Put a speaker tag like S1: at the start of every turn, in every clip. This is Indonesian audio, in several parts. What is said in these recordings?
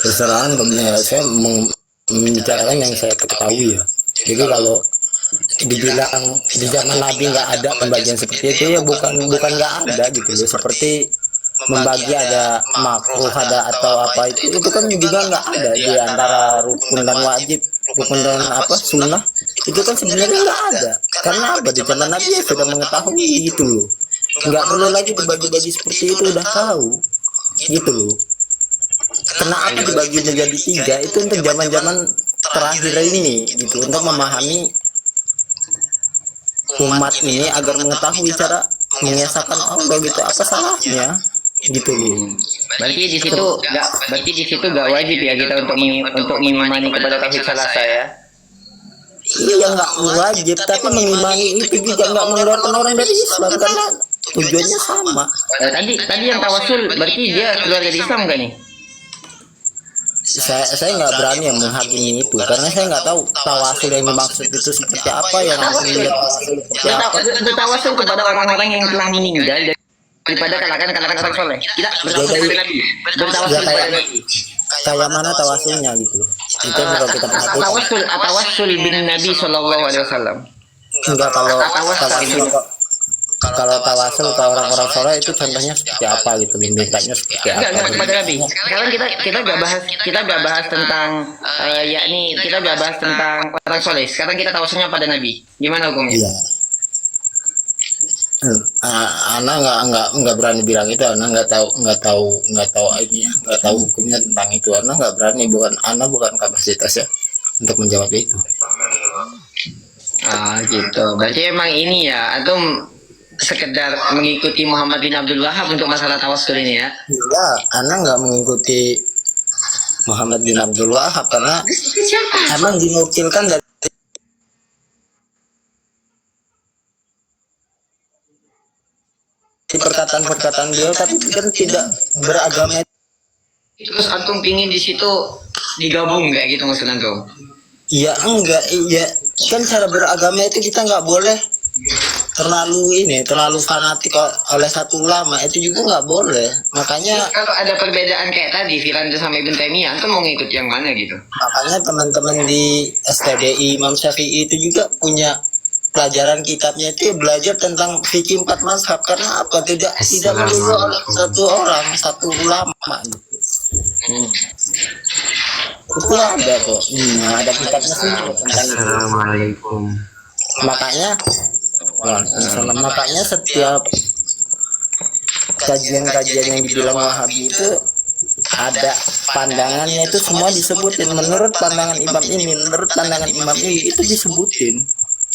S1: Terserah ya, saya membicarakan yang saya ketahui ya. Jadi kalau dibilang di zaman Nabi nggak ada pembagian seperti itu ya bukan bukan nggak ada gitu loh. Seperti membagi ada makruh ada atau apa itu kan juga nggak ada di antara rukun dan wajib, rukun dan apa sunnah itu kan sebenarnya nggak ada. Karena apa, di zaman Nabi ya sudah mengetahui gitu loh, nggak perlu lagi dibagi-bagi seperti itu, udah tahu gitu loh. Kenapa dibagi menjadi tiga itu untuk zaman-zaman terakhir ini gitu, untuk memahami umat ini agar mengetahui cara mengesahkan Allah gitu, apa salahnya gitu loh.
S2: Berarti di situ nggak wajib ya kita untuk mengimani kepada tauhid salasa ya.
S1: Iya nggak wajib, tapi mengimani itu juga nggak mengeluarkan orang dari Islam karena tujuannya sama.
S2: Tadi yang tawasul berarti dia keluar dari Islam nggak nih?
S1: Saya nggak berani yang menghakimi itu karena saya nggak tahu tawasul yang dimaksud itu seperti apa, yang lihat
S2: Bertawasul kepada orang-orang yang telah meninggal daripada kalangan orang soleh. Tidak bertawasul kepada Nabi. Bertawasul kepada Nabi.
S1: Kayak mana tawasulnya gitu loh. Itu kalau kita perhatikan.
S2: Tawasul bin Nabi Shallallahu Alaihi Wasallam.
S1: Enggak, kalau tawasul ke orang-orang soleh itu contohnya seperti apa gitu, mintanya seperti apa?
S2: Enggak kepada Nabi. Sekarang kita nggak bahas tentang yakni kita nggak bahas tentang orang soleh. Sekarang kita tawasulnya pada Nabi. Gimana hukumnya?
S1: Iya. Ana nggak berani bilang itu. Ana nggak tahu ini ya, nggak tahu hukumnya tentang itu. Ana nggak berani, bukan kapasitasnya untuk menjawab itu.
S2: Gitu. Berarti emang ini ya, atau sekedar mengikuti Muhammad bin Abdul Wahab untuk masalah tawasul ini ya?
S1: Iya, Ana nggak mengikuti Muhammad bin Abdul Wahab karena emang dinukilkan dari perkataan-perkataan beliau, tapi kan tidak beragama.
S2: Terus antum pingin di situ digabung kayak gitu maksud antum?
S1: Iya enggak, iya kan cara beragama itu kita nggak boleh terlalu fanatik oleh satu ulama, itu juga nggak boleh. Makanya
S2: kalau ada perbedaan kayak tadi Firanda sama Ibn Taimiyah, antum mau ngikut yang mana gitu?
S1: Makanya teman-teman di STDI Imam Syafi'i itu juga punya pelajaran kitabnya, itu belajar tentang fikih 4 mazhab. Karena apa? Tidak melulu oleh satu ulama gitu. Itu ada kok. Ada kitabnya sendiri tentang itu.
S3: Assalamualaikum.
S1: Makanya setiap kajian-kajian yang dibilang Wahabi itu ada pandangannya, itu semua disebutin menurut pandangan imam ini, itu disebutin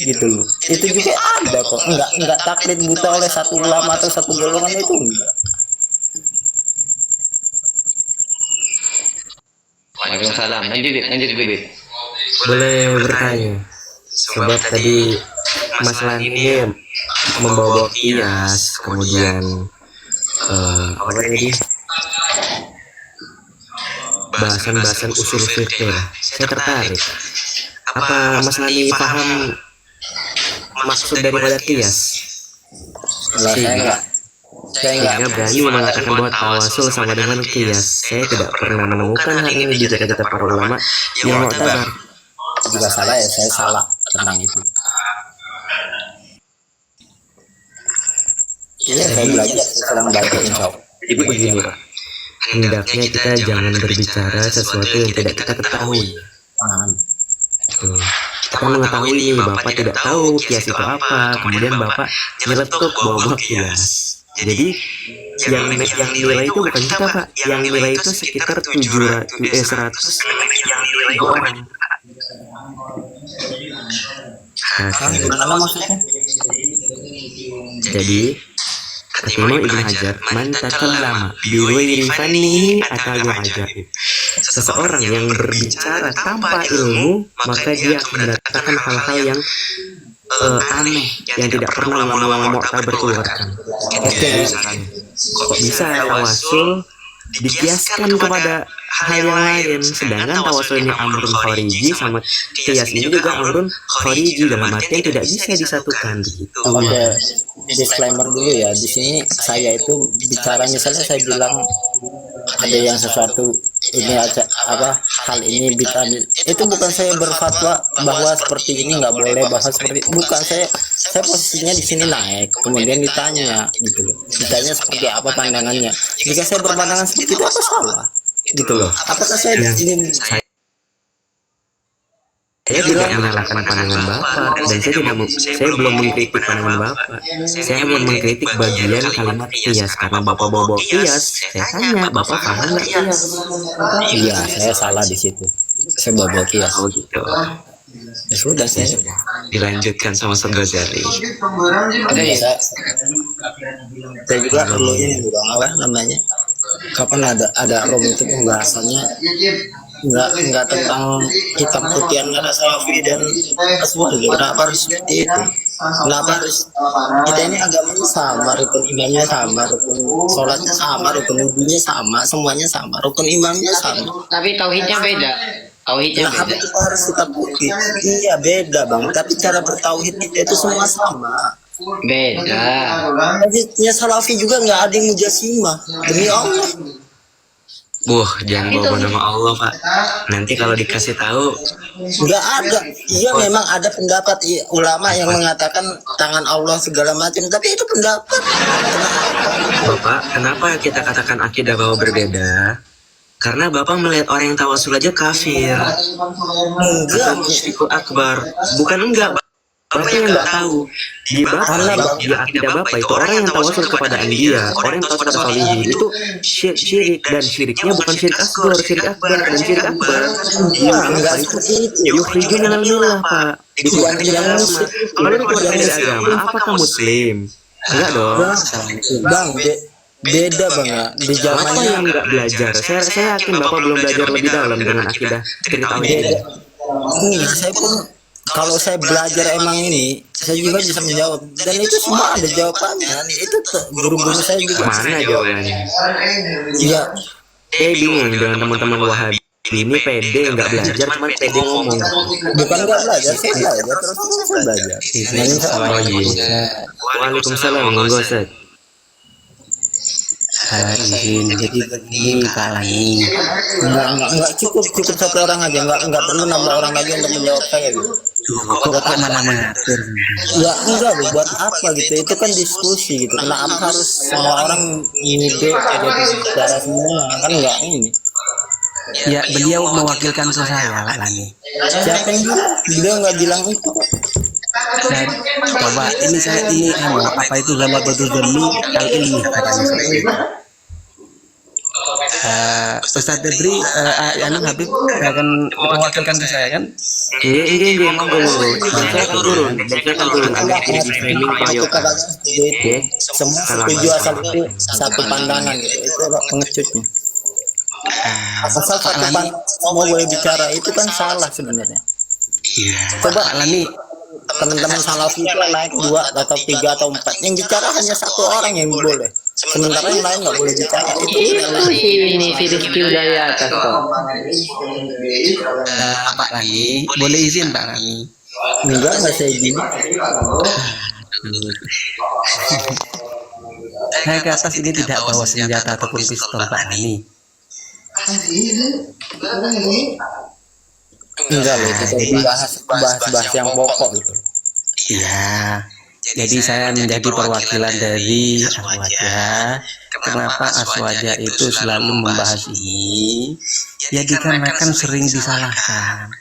S1: gitu loh. Itu juga ada kok, enggak taklid buta oleh satu ulama atau satu golongan, itu enggak.
S2: Waalaikumsalam. Lanjut Bibit.
S3: Boleh bertanya? Sebab tadi masalah ini membawa kias, kemudian apa tadi? Bahasan-bahasan usul fikih. Saya tertarik. Apa Mas Lani paham maksud daripada kias? Saya nggak berani mengatakan bahwa tawasul sama dengan kias. Saya tidak pernah menemukan hal ini di kata para ulama yang muktabar.
S1: Jika salah ya saya salah tentang itu. Iya, saya belajar, sedang baca insya Allah.
S3: Jadi begini Pak, hendaknya kita jangan berbicara sesuatu yang tidak kita ketahui. Kita mengetahui nih, Bapak tidak tahu kias itu apa, kemudian Bapak nyeletuk bawa kias. Jadi yang nilai itu bukan kita Pak, yang nilai itu sekitar 100 orang.
S1: Gimana maksudnya?
S3: Jadi kata Imam Ibn Hajar, man takallama biwiri fannihi atahu ajaib. Seseorang yang berbicara tanpa ilmu, maka dia akan mendatangkan hal-hal yang aneh yang tidak pernah ulama Mu'tabar keluarkan. Kok bisa tawasul dikiaskan kepada hal yang lain. Sedangkan tawasul ini amrun khariji sama qiyas ini juga amrun khariji, dalam artian tidak bisa disatukan gitu.
S1: Oke, disclaimer dulu ya. Di sini saya itu bicara, misalnya saya bilang ada yang sesuatu ini aja apa hal ini bisa, itu bukan saya berfatwa bahwa seperti ini nggak boleh, bahwa seperti bukan. Saya posisinya di sini naik, kemudian ditanya gitu loh, ditanya seperti apa pandangannya. Jika saya berpandangan seperti itu, apa salah gitu loh? Apakah saya di sini
S3: Saya tidak menyalahkan pandangan Bapak, dan saya belum mengkritik pandangan Bapak. Saya hanya mengkritik bagian kalimat qiyas, karena Bapak bawa qiyas. Saya tanya, Bapak paham nggak qiyas?
S1: iya, saya salah di situ. Saya bawa kias.
S3: Oh gitu.
S1: Ya sudah, saya
S3: Dilanjutkan sama Ustaz Ghazali.
S1: ada ya. Saya juga perlu ini juga apa namanya? Kapan ada room itu pembahasannya nggak tentang hitam putih antara salafi dan aswaja. Kenapa harus seperti itu? Kenapa harus kita ini agamanya sama, rukun imannya sama, rukun sholatnya sama, rukun wudunya sama, semuanya sama, rukun imannya sama.
S2: Tapi tauhidnya beda. Tauhidnya
S1: Kenapa
S2: beda.
S1: kita harus hitam putih? Iya beda bang, tapi cara bertauhid kita itu semua sama.
S2: Beda.
S1: Tauhidnya salafi juga nggak ada yang mujasimah, demi Allah.
S3: Jangan bawa nama Allah Pak. Nanti kalau dikasih tahu,
S1: Nggak ada. Iya memang ada pendapat ulama yang mengatakan tangan Allah segala macam, tapi itu pendapat.
S3: Bapak, kenapa kita katakan akidah bahwa berbeda? Karena Bapak melihat orang yang tawasul aja kafir,
S1: Enggak.
S3: atau musyrikul akbar. Bukan enggak, Bapak yang nggak tahu. Di Bapak, di akidah Bapak itu orang yang tawasul kepada anbiya, orang yang tawasul kepada solihin itu syirik, dan syiriknya bukan syirik asghar, syirik akbar. Dan syirik akbar
S1: Enggak seperti itu.
S3: yukhrijun minal millah Pak, dikeluarkan dari agama. Kalau dikeluarkan dari agama, apakah muslim? Enggak dong.
S1: Bang, beda bang ya. Di
S3: Bapak
S1: zamannya
S3: yang nggak belajar, saya yakin Bapak belum belajar lebih dalam dengan akidah cerita
S1: beda.
S3: ini.
S1: Saya pun kalau saya belajar emang ini, saya juga bisa menjawab. Dan itu semua ada jawabannya. Itu guru-guru saya juga.
S3: Mana jawabannya?
S1: Iya.
S3: Saya bingung dengan teman-teman Wahabi ini pede nggak belajar, cuman pede ngomong.
S1: Bukan nggak belajar, saya belajar terus saya belajar.
S3: Oh iya. Waalaikumsalam, monggo Ustaz.
S4: Izin, jadi begini Pak Lani.
S1: Enggak cukup satu orang aja, enggak perlu nambah orang lagi untuk menjawab saya gitu.
S4: Kok Bapak malah mengatur?
S1: Ya enggak loh, buat apa gitu? Itu kan diskusi gitu. Kenapa harus semua orang ngide jadi bicara semua? Kan enggak ini.
S4: Ya, beliau mewakilkan saya Pak Lani.
S1: Siapa yang bilang? Beliau enggak bilang itu.
S4: Dan coba ini apa itu gambar betul demi kali ini katanya seperti itu. Ustadz Debri, Habib akan mewakilkan ke saya kan?
S3: Iya, monggo. Saya akan turun, agak di framing koyokan. Oke.
S1: Semua setuju asal itu satu pandangan gitu. Itu pengecutnya. Asal satu pandangan semua boleh bicara, itu kan salah sebenarnya.
S4: Iya.
S1: Coba Lani, teman-teman salafi itu naik 2 atau 3 atau 4, yang bicara hanya satu orang yang boleh, sementara yang lain nggak boleh bicara.
S2: Itu ini si Rizky udah di atas kok.
S4: Pak Lani, boleh izin Pak Lani?
S1: Enggak saya gini.
S4: Saya ke atas ini tidak bawa senjata ataupun pistol Pak Lani.
S1: Enggak loh, itu bahas yang pokok gitu.
S4: Iya. Jadi saya menjadi perwakilan dari Aswaja. Kenapa Aswaja itu selalu membahas ini? Ya dikarenakan sering disalahkan.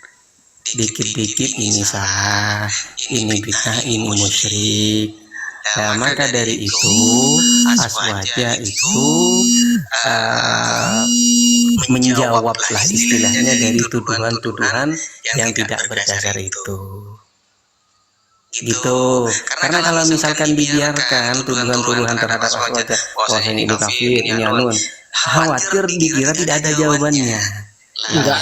S4: Dikit-dikit ini salah, ini bid'ah, ini musyrik. Nah, maka dari itu Aswaja itu menjawablah istilahnya dari tuduhan-tuduhan yang tidak berdasar itu. Gitu. Karena kalau misalkan dibiarkan tuduhan-tuduhan terhadap Aswaja, wah ini kafir, ini anun, khawatir dikira tidak ada jawabannya.
S1: nggak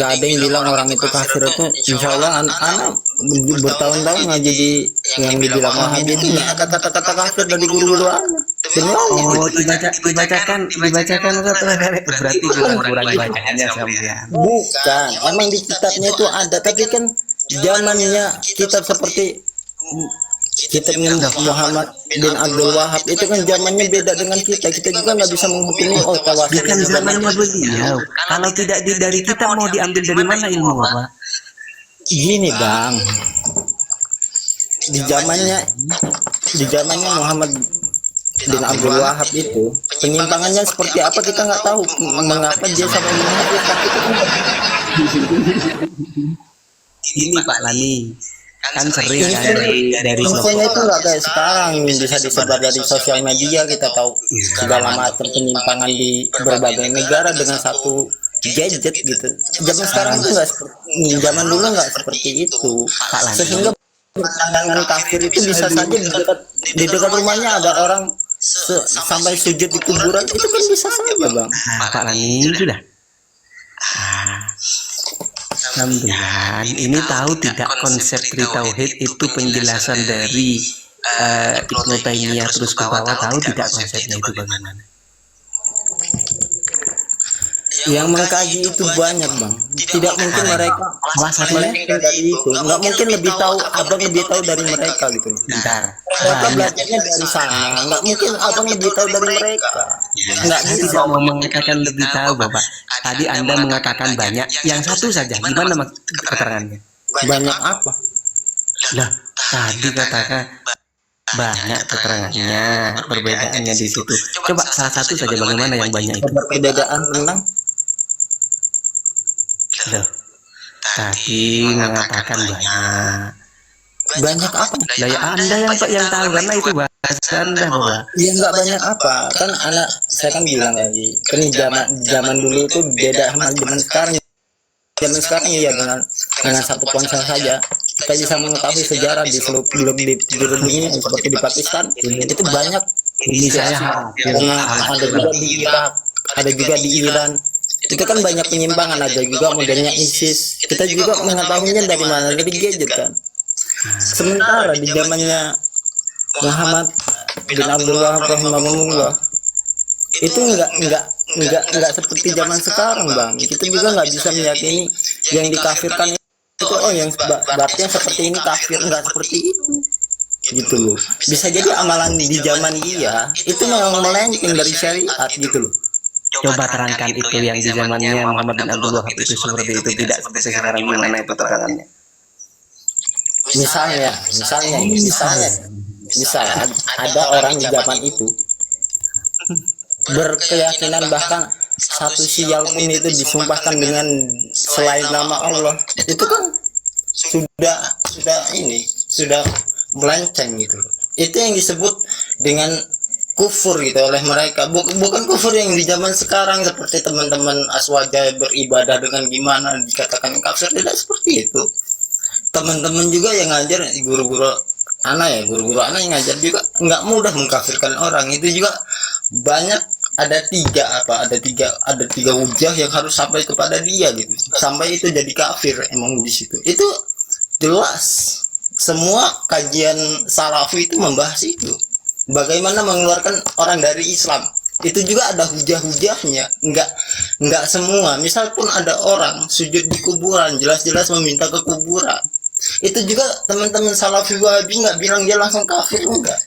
S1: ada, yang bilang orang itu kafir itu. Insya Allah anak bertahun-tahun ngaji di yang dibilang Wahabi itu nggak ada kata-kata kafir dari guru-guru anak.
S4: Oh, dibacakan berarti kurang bacanya sampean.
S1: Bukan, emang di kitabnya itu ada, tapi kan zamannya kitab seperti kitabnya Muhammad bin Abdul Wahab itu kan zamannya beda dengan kita juga nggak bisa menghukumi tawasul.
S4: Ya kan zamannya beliau. Kalau tidak dari kita mau diambil dari mana ilmu Bapak?
S1: Gini Bang, di zamannya Muhammad bin Abdul Wahab itu penyimpangannya seperti apa kita nggak tahu, mengapa dia sampai menghapus, tapi itu kan
S4: ini Pak Lani kan sering kan dari
S1: infonya itu nggak kayak sekarang bisa disebar dari sosial media, kita tahu segala macam penyimpangan di berbagai negara dengan satu gadget gitu. Zaman sekarang itu nggak seperti zaman dulu, nggak seperti itu, sehingga pandangan kafir itu bisa saja di dekat rumahnya ada orang sampai sujud di kuburan, itu kan bisa saja Bang.
S4: Pak Lani sudah. Alhamdulillah, ini tahu tidak konsep Tauhid itu penjelasan dari Ibnu Taimiyah terus ke bawah, tahu tidak konsepnya itu bagaimana?
S1: Yang mengkaji itu banyak Bang, tidak mungkin mereka melenceng dari itu, nggak mungkin lebih tahu, abang lebih tahu dari mereka gitu.
S4: Bentar,
S1: Mereka belajarnya dari sana, nggak mungkin abang lebih tahu dari mereka, nggak
S4: saya
S1: bisa.
S4: tidak mau mengatakan lebih tahu Bapak. Tadi Anda mengatakan banyak, yang satu saja, gimana keterangannya?
S1: Banyak apa?
S4: Lah, tadi katakan banyak keterangannya, perbedaannya di situ. Coba salah satu saja bagaimana yang banyak itu?
S1: Perbedaan tentang
S4: Loh, tadi mengatakan
S1: banyak apa?
S4: Lah Anda yang tahu karena itu bahasa Anda Bapak.
S1: Ya nggak banyak apa, kan anak saya kan bilang tadi, kan zaman dulu itu beda sama zaman sekarang. Zaman sekarang ya dengan satu ponsel saja kita bisa mengetahui sejarah di seluruh di dunia, seperti di Pakistan itu banyak.
S4: Ini saya
S1: Ada juga di Irak, ada juga di Iran. Itu kan banyak penyimpangan, ada juga modelnya ISIS. Kita juga mengetahuinya dari mana? Dari gadget kan. Sementara di zamannya Muhammad bin Abdul Wahab rahimahullah itu enggak seperti zaman sekarang Bang. Kita juga nggak bisa meyakini yang dikafirkan itu yang berarti yang seperti ini kafir, enggak seperti itu gitu loh. Bisa jadi amalan di zaman dia itu memang melenceng dari syariat gitu loh.
S4: coba terangkan itu yang di zamannya Muhammad bin Abdul Wahab itu seperti itu, tidak seperti sekarang, gimana itu terangannya?
S1: Misalnya ada orang di zaman itu berkeyakinan bahkan satu sial pun itu disumpahkan dengan selain nama Allah, itu kan sudah melenceng gitu. Itu yang disebut dengan kufur gitu oleh mereka. Bukan kufur yang di zaman sekarang seperti teman-teman aswaja beribadah dengan gimana dikatakan kafir, tidak seperti itu. Teman-teman juga yang ngajar, guru-guru anak yang ngajar juga nggak mudah mengkafirkan orang. Itu juga banyak, ada tiga hujah yang harus sampai kepada dia gitu, sampai itu jadi kafir. Emang di situ itu jelas semua kajian salafi itu membahas itu, bagaimana mengeluarkan orang dari Islam. Itu juga ada hujah-hujahnya. Nggak semua, misal pun ada orang sujud di kuburan, jelas-jelas meminta ke kuburan, itu juga teman-teman salafi wahabi nggak bilang dia langsung kafir, enggak.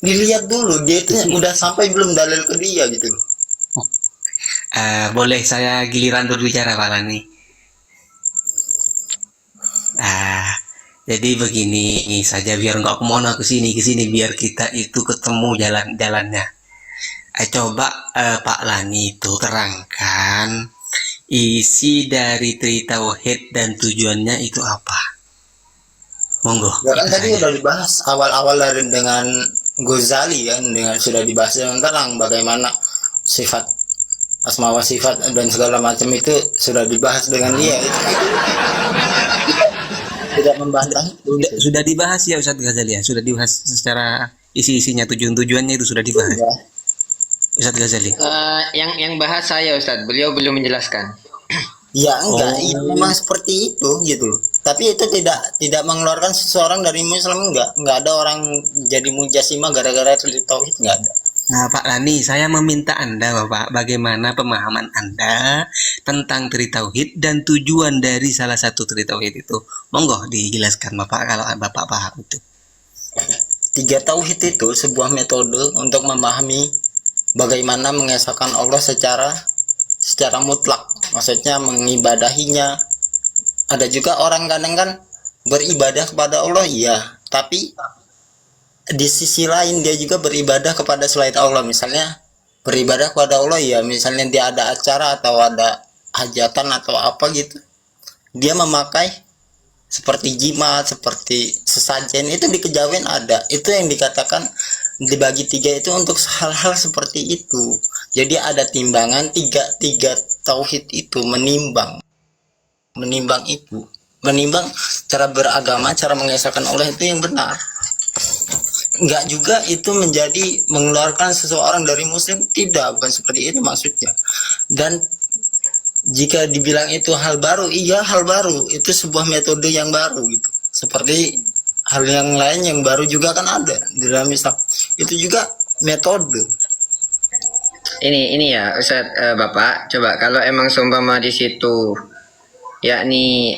S1: Dilihat dulu dia itu udah sampai belum dalil ke dia gitu.
S4: Boleh saya giliran berbicara Pak Lani? Jadi begini saja, biar nggak kemana ke sini biar kita itu ketemu jalannya. Coba Pak Lani itu terangkan isi dari Tauhid dan tujuannya itu apa? Monggo.
S1: Ya kan tadi udah dibahas awal-awal dari dengan Ghazali kan, dengan sudah dibahas dengan terang bagaimana sifat asma wa sifat dan segala macam itu sudah dibahas dengan dia. Tidak membantah.
S4: Sudah dibahas ya Ustadz Ghazali ya, sudah dibahas secara isi-isinya, tujuannya itu sudah dibahas. Ustadz Ghazali?
S2: Yang bahas saya Ustadz, beliau belum menjelaskan.
S1: Ya enggak, itu memang seperti itu gitu loh. Tapi itu tidak mengeluarkan seseorang dari Islam, enggak ada orang jadi mujasimah gara-gara itu tauhid, enggak ada.
S4: Nah, Pak Lani, saya meminta Anda, Bapak, bagaimana pemahaman Anda tentang Tri Tauhid dan tujuan dari salah satu Tri Tauhid itu. Monggo dijelaskan, Bapak, kalau Bapak paham itu.
S1: 3 tauhid itu sebuah metode untuk memahami bagaimana mengesahkan Allah secara mutlak. Maksudnya mengibadahinya. Ada juga orang kadang kan beribadah kepada Allah, iya, tapi di sisi lain dia juga beribadah kepada selain Allah. Misalnya beribadah kepada Allah, ya misalnya dia ada acara atau ada hajatan atau apa gitu, dia memakai seperti jimat, seperti sesajen, itu di kejawen ada. Itu yang dikatakan dibagi 3 itu untuk hal-hal seperti itu. Jadi ada timbangan tiga tauhid itu, menimbang itu, menimbang cara beragama, cara mengesahkan Allah itu yang benar. Enggak juga itu menjadi mengeluarkan seseorang dari Muslim, tidak, bukan seperti itu maksudnya. Dan jika dibilang itu hal baru, iya hal baru, itu sebuah metode yang baru gitu. Seperti hal yang lain yang baru juga kan ada di dalam Islam, itu juga metode.
S2: Ini ya Ustadz, Bapak, coba kalau emang seumpama di situ yakni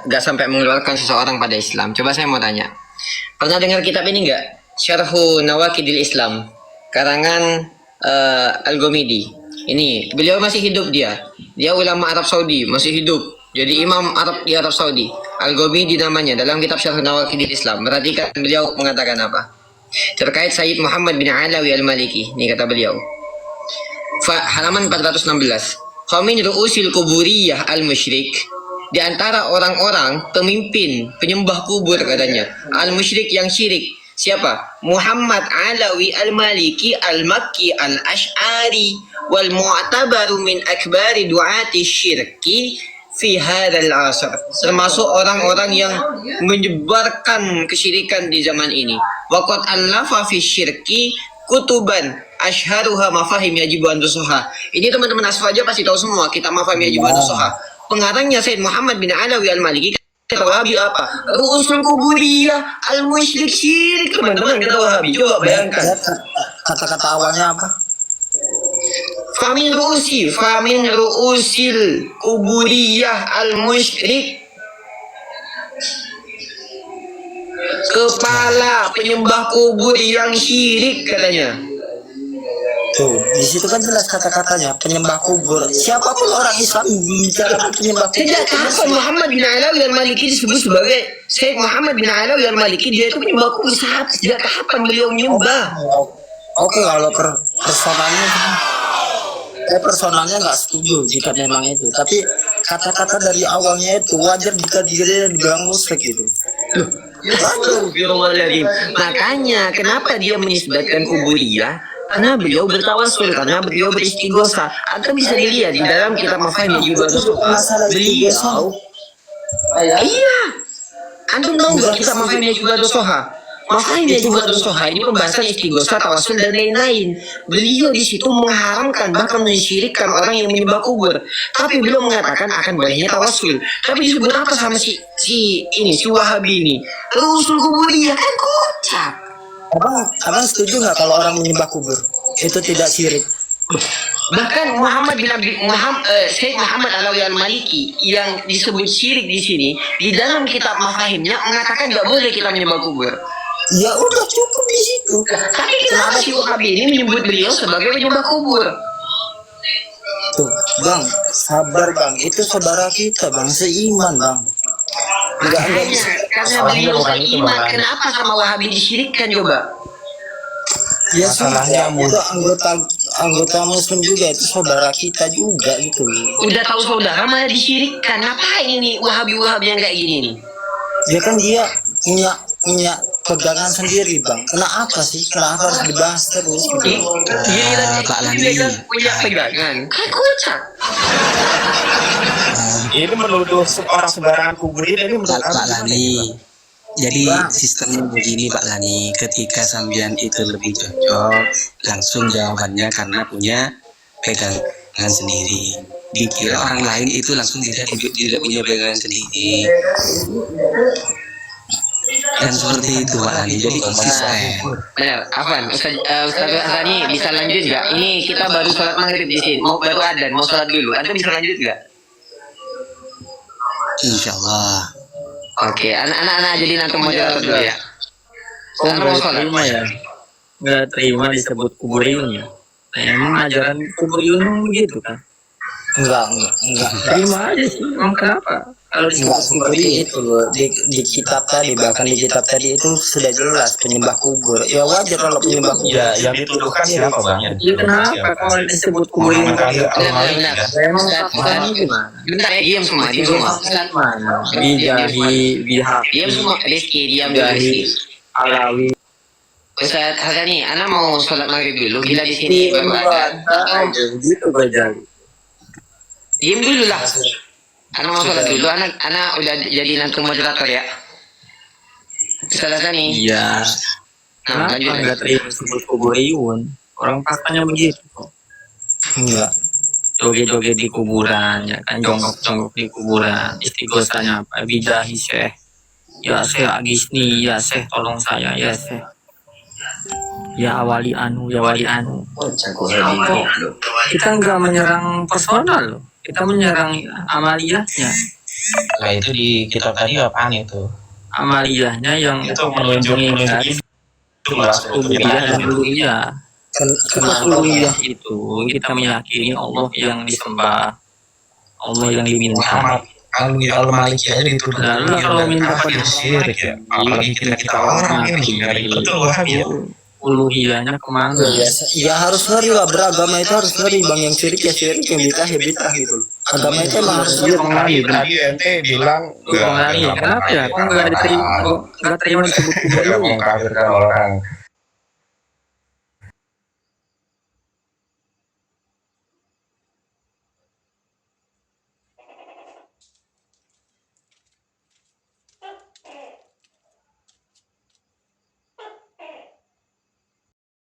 S2: gak sampai mengeluarkan seseorang pada Islam, coba saya mau tanya, pernah dengar kitab ini enggak? Syarhu Nawaqidil Islam, karangan Al-Ghamidi. Ini beliau masih hidup, dia ulama Arab Saudi, masih hidup, jadi imam Arab di Arab Saudi. Al-Ghamidi namanya, dalam kitab Syarhu Nawaqidil Islam. Perhatikan beliau mengatakan apa terkait Sayyid Muhammad bin Alawi Al-Maliki. Ini kata beliau, halaman 416, Qamin ru'usil kuburiyah al-musyrik, di antara orang-orang pemimpin penyembah kubur katanya, al-musyrik yang syirik. Siapa? Muhammad Alawi Al-Maliki Al-Makki Al-Ash'ari wal mu'tabaru min akbari du'ati syirki fi hadzal asr. Termasuk orang-orang yang menyebarkan kesyirikan di zaman ini. Waqad allafa fi syirki kutuban ashharuha mafahim yajibu an tusuha. Ini teman-teman asfaja pasti tahu semua kitab mafahim yajibu an tusuha. Pengarangnya Sayyid Muhammad bin Alawi Al-Maliki. Kata Wahabi apa? Ru'usul kuburiyah al-musyrik syirik. Teman-teman kata Wahabi, coba bayangkan.
S1: Kata-kata awalnya apa?
S2: Famin ru'usil kuburiyah al-musyrik, kepala penyembah kubur yang syirik katanya.
S1: Tuh, di situ kan jelas kata-katanya penyembah kubur. Siapapun orang Islam bicara penyembah kubur.
S2: Sejak kapan Muhammad bin Alawi Al-Maliki disebut sebagai Syekh Muhammad bin Alawi Al-Maliki? Dia itu penyembah kubur. Sejak kapan beliau menyembah?
S1: Oke, kalau personalnya nggak setuju jika memang itu. Tapi kata-kata dari awalnya itu wajar jika dia dibilang musyrik gitu.
S2: Makanya kenapa dia menisbatkan kuburiyah? Karena beliau bertawasul, karena beliau beristighosa. Anda bisa dilihat di dalam kitab Mafahim juga beliau. Iya. Anda tahu nggak kitab Mafahim juga dosoha? Mafahim juga dosoha ini pembahasan istighosa, tawasul dan lain-lain. Beliau di situ mengharamkan bahkan mensyirikkan orang yang menyembah kubur. Tapi beliau mengatakan akan bolehnya tawasul. Tapi disebut apa sama si Wahabi ini? Rusul kuburiyah, kan kocak.
S1: Abang setuju nggak kalau orang menyembah kubur itu tidak syirik?
S2: Bahkan Syekh Muhammad Alawi Al-Maliki yang disebut syirik di sini, di dalam kitab Mafahimnya mengatakan nggak boleh kita menyembah kubur.
S1: Ya udah cukup di situ.
S2: Tapi kenapa si Wahabi ini menyebut beliau sebagai penyembah kubur?
S1: Tuh, Bang, sabar Bang, itu saudara kita Bang, seiman Bang.
S2: Makanya karena beliau beriman, kenapa sama Wahabi disyirikkan coba?
S1: Ya salahnya itu anggota Muslim juga, itu saudara kita juga gitu.
S2: Udah tahu saudara malah disyirikkan. Ngapain ini Wahabi yang kayak gini nih?
S1: Ya kan dia punya pegangan sendiri Bang. Kenapa sih? Kenapa harus dibahas terus gitu?
S4: Pak Lani,
S2: punya pegangan. Kan kocak.
S3: Ini menuduh orang sembarangan kubur ini menurut
S4: Pak Lani, Jadi sistemnya begini Pak Lani, ketika sambian itu lebih cocok, langsung jawabannya karena punya pegangan sendiri. Dikira orang lain itu langsung tidak punya pegangan sendiri. Dan seperti itu Pak Lani, jadi konsisten.
S2: Benar, Afwan, Ustaz Hasani bisa lanjut nggak? Ini kita baru sholat maghrib di sini, baru adzan, mau sholat dulu. Anda bisa lanjut nggak?
S4: Insya Allah.
S2: Oke, anak-anak jadi nanti moderator dulu ya.
S5: Oh,
S2: Sekarang mau sholat.
S5: terima ya. Nggak terima disebut kuburiyun ya. Nah, emang ajaran kuburiyun begitu kan?
S1: Enggak.
S5: Terima aja sih. Emang kenapa? Kalau
S1: Enggak
S5: disebut
S1: seperti itu loh. Di kitab tadi, bahkan di kitab tadi itu sudah jelas penyembah kubur. Ya wajar kalau penyembah kubur.
S6: Ya, yang dituduhkan siapa bang?
S5: ya kenapa kalau disebut kuburiyun?
S2: Benar.
S5: Emang katakannya gimana?
S2: Bentar ya, diam semua, diam semua.
S5: Mana? Bijahi, bihak,
S2: Diam semua, Rizky, diam dulu Rizky.
S5: alawi.
S2: Ustaz Hasani, anak mau sholat maghrib dulu. Gila di sini baru adzan.
S5: Gitu belajar.
S2: Diam dulu lah. Anak mau sholat dulu. Anak udah jadi nanti moderator ya. Ustaz Hasani.
S5: Iya.
S2: Nah,
S5: Kenapa
S2: lanjut.
S5: nggak terima disebut kuburiyun? Orang faktanya begitu kok.
S1: Enggak.
S5: Joget-joget di kuburan, ya kan, jongkok-jongkok di kuburan. Istighosahnya apa? Bijahi Syekh. Ya Syekh Agisni, ya Syekh tolong saya, ya Syekh. Ya wali anu, ya wali anu. Kita nggak menyerang personal loh. Kita menyerang amaliyahnya.
S6: Nah itu di kitab tadi apaan itu?
S5: Amaliyahnya yang
S6: Itu menunjukin
S5: ubudiyah dan uluhiyah.
S1: Kenapa?
S5: Uluhiyah itu kita meyakini Allah yang disembah, Allah yang diminta.
S6: Al-Maliki aja dituduh.
S5: Lalu kalau minta
S6: apa dia syirik ya? Apalagi kita orang ini dari betul Wahabi ya.
S5: Uluhiyahnya kemana?
S1: Ya harus ngeri lah, beragama itu harus ngeri bang. Yang syirik ya syirik, yang bid'ah ya bid'ah gitu. Agama itu emang harus
S5: Dia penglari,
S6: Tadi ente bilang
S5: penglari. Kenapa ya? Kok nggak diterima disebut
S6: tidak
S5: kuburiyun?
S6: mengkafirkan orang